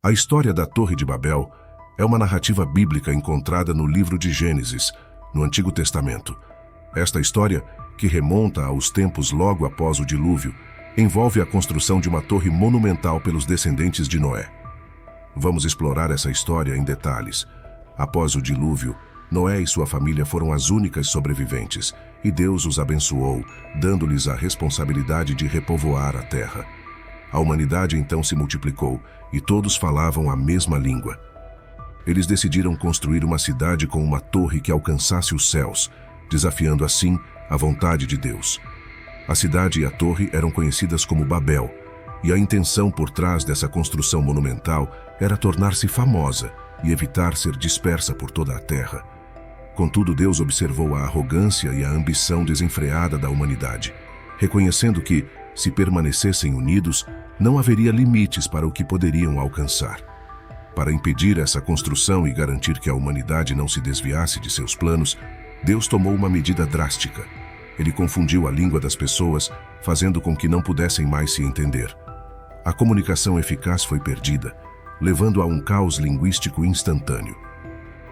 A história da Torre de Babel é uma narrativa bíblica encontrada no livro de Gênesis, no Antigo Testamento. Esta história, que remonta aos tempos logo após o dilúvio, envolve a construção de uma torre monumental pelos descendentes de Noé. Vamos explorar essa história em detalhes. Após o dilúvio, Noé e sua família foram as únicas sobreviventes, e Deus os abençoou, dando-lhes a responsabilidade de repovoar a terra. A humanidade então se multiplicou, e todos falavam a mesma língua. Eles decidiram construir uma cidade com uma torre que alcançasse os céus, desafiando assim a vontade de Deus. A cidade e a torre eram conhecidas como Babel, e a intenção por trás dessa construção monumental era tornar-se famosa e evitar ser dispersa por toda a terra. Contudo, Deus observou a arrogância e a ambição desenfreada da humanidade, reconhecendo que, se permanecessem unidos, não haveria limites para o que poderiam alcançar. Para impedir essa construção e garantir que a humanidade não se desviasse de seus planos, Deus tomou uma medida drástica. Ele confundiu a língua das pessoas, fazendo com que não pudessem mais se entender. A comunicação eficaz foi perdida, levando a um caos linguístico instantâneo.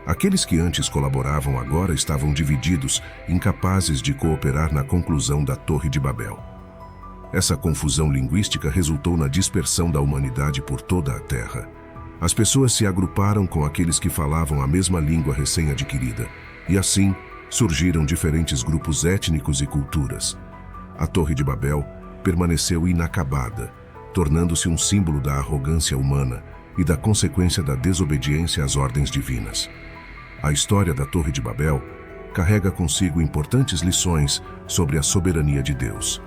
Aqueles que antes colaboravam agora estavam divididos, incapazes de cooperar na conclusão da Torre de Babel. Essa confusão linguística resultou na dispersão da humanidade por toda a terra. As pessoas se agruparam com aqueles que falavam a mesma língua recém-adquirida, e assim surgiram diferentes grupos étnicos e culturas. A Torre de Babel permaneceu inacabada, tornando-se um símbolo da arrogância humana e da consequência da desobediência às ordens divinas. A história da Torre de Babel carrega consigo importantes lições sobre a soberania de Deus,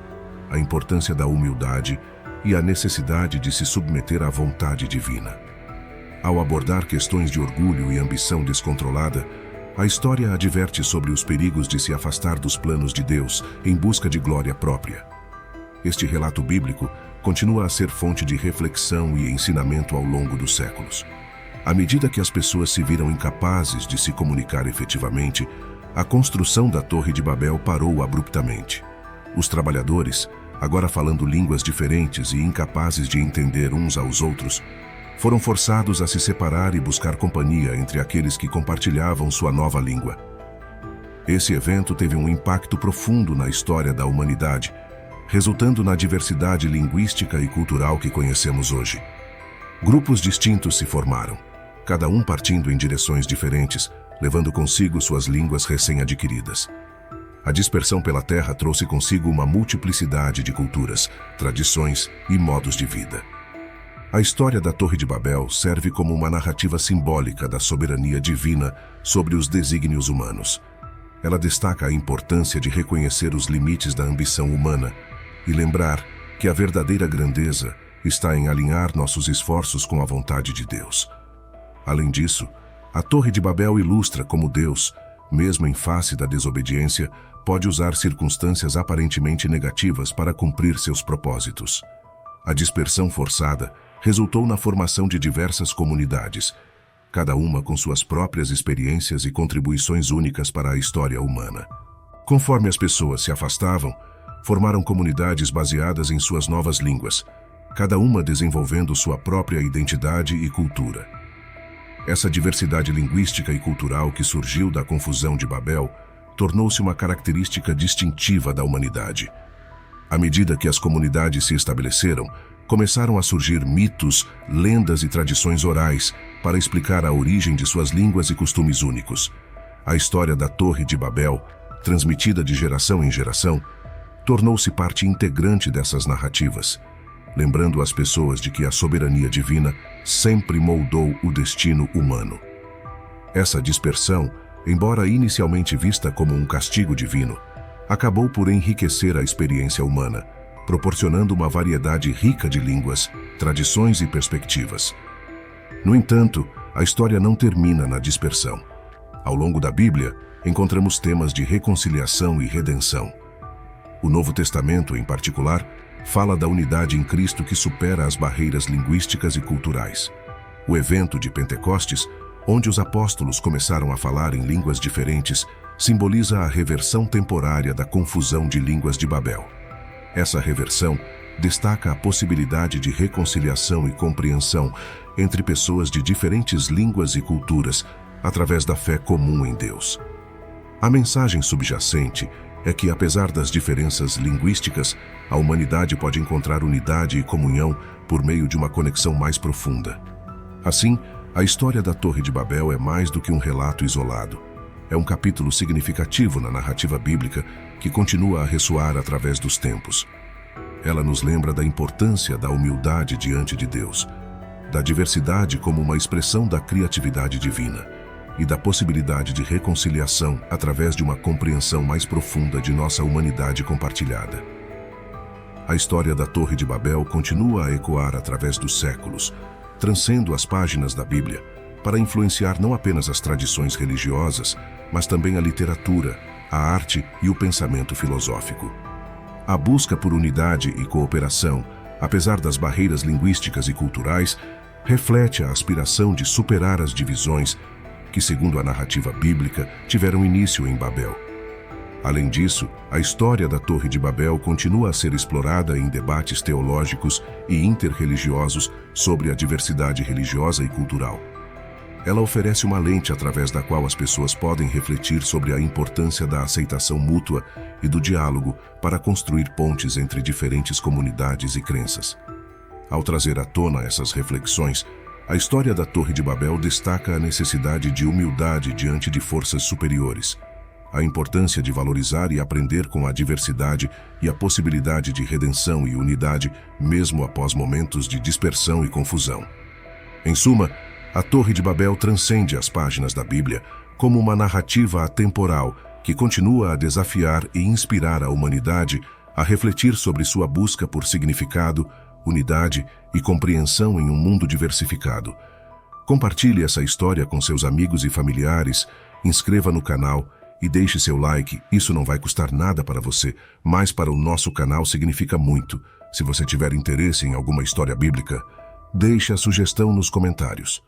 a importância da humildade e a necessidade de se submeter à vontade divina. Ao abordar questões de orgulho e ambição descontrolada, a história adverte sobre os perigos de se afastar dos planos de Deus em busca de glória própria. Este relato bíblico continua a ser fonte de reflexão e ensinamento ao longo dos séculos. À medida que as pessoas se viram incapazes de se comunicar efetivamente, a construção da Torre de Babel parou abruptamente. Os trabalhadores, agora falando línguas diferentes e incapazes de entender uns aos outros, foram forçados a se separar e buscar companhia entre aqueles que compartilhavam sua nova língua. Esse evento teve um impacto profundo na história da humanidade, resultando na diversidade linguística e cultural que conhecemos hoje. Grupos distintos se formaram, cada um partindo em direções diferentes, levando consigo suas línguas recém-adquiridas. A dispersão pela terra trouxe consigo uma multiplicidade de culturas, tradições e modos de vida. A história da Torre de Babel serve como uma narrativa simbólica da soberania divina sobre os desígnios humanos. Ela destaca a importância de reconhecer os limites da ambição humana e lembrar que a verdadeira grandeza está em alinhar nossos esforços com a vontade de Deus. Além disso, a Torre de Babel ilustra como Deus, mesmo em face da desobediência, pode usar circunstâncias aparentemente negativas para cumprir seus propósitos. A dispersão forçada resultou na formação de diversas comunidades, cada uma com suas próprias experiências e contribuições únicas para a história humana. Conforme as pessoas se afastavam, formaram comunidades baseadas em suas novas línguas, cada uma desenvolvendo sua própria identidade e cultura. Essa diversidade linguística e cultural que surgiu da confusão de Babel tornou-se uma característica distintiva da humanidade. À medida que as comunidades se estabeleceram, começaram a surgir mitos, lendas e tradições orais para explicar a origem de suas línguas e costumes únicos. A história da Torre de Babel, transmitida de geração em geração, tornou-se parte integrante dessas narrativas, lembrando as pessoas de que a soberania divina sempre moldou o destino humano. Essa dispersão, embora inicialmente vista como um castigo divino, acabou por enriquecer a experiência humana, proporcionando uma variedade rica de línguas, tradições e perspectivas. No entanto, a história não termina na dispersão. Ao longo da Bíblia, encontramos temas de reconciliação e redenção. O Novo Testamento, em particular, fala da unidade em Cristo que supera as barreiras linguísticas e culturais. O evento de Pentecostes, onde os apóstolos começaram a falar em línguas diferentes, simboliza a reversão temporária da confusão de línguas de Babel. Essa reversão destaca a possibilidade de reconciliação e compreensão entre pessoas de diferentes línguas e culturas através da fé comum em Deus. A mensagem subjacente é que, apesar das diferenças linguísticas, a humanidade pode encontrar unidade e comunhão por meio de uma conexão mais profunda. Assim, a história da Torre de Babel é mais do que um relato isolado. É um capítulo significativo na narrativa bíblica que continua a ressoar através dos tempos. Ela nos lembra da importância da humildade diante de Deus, da diversidade como uma expressão da criatividade divina e da possibilidade de reconciliação através de uma compreensão mais profunda de nossa humanidade compartilhada. A história da Torre de Babel continua a ecoar através dos séculos, transcendendo as páginas da Bíblia, para influenciar não apenas as tradições religiosas, mas também a literatura, a arte e o pensamento filosófico. A busca por unidade e cooperação, apesar das barreiras linguísticas e culturais, reflete a aspiração de superar as divisões que, segundo a narrativa bíblica, tiveram início em Babel. Além disso, a história da Torre de Babel continua a ser explorada em debates teológicos e interreligiosos sobre a diversidade religiosa e cultural. Ela oferece uma lente através da qual as pessoas podem refletir sobre a importância da aceitação mútua e do diálogo para construir pontes entre diferentes comunidades e crenças. Ao trazer à tona essas reflexões, a história da Torre de Babel destaca a necessidade de humildade diante de forças superiores, a importância de valorizar e aprender com a diversidade e a possibilidade de redenção e unidade mesmo após momentos de dispersão e confusão. Em suma, a Torre de Babel transcende as páginas da Bíblia como uma narrativa atemporal que continua a desafiar e inspirar a humanidade a refletir sobre sua busca por significado, unidade e compreensão em um mundo diversificado. Compartilhe essa história com seus amigos e familiares, inscreva no canal e deixe seu like. Isso não vai custar nada para você, mas para o nosso canal significa muito. Se você tiver interesse em alguma história bíblica, deixe a sugestão nos comentários.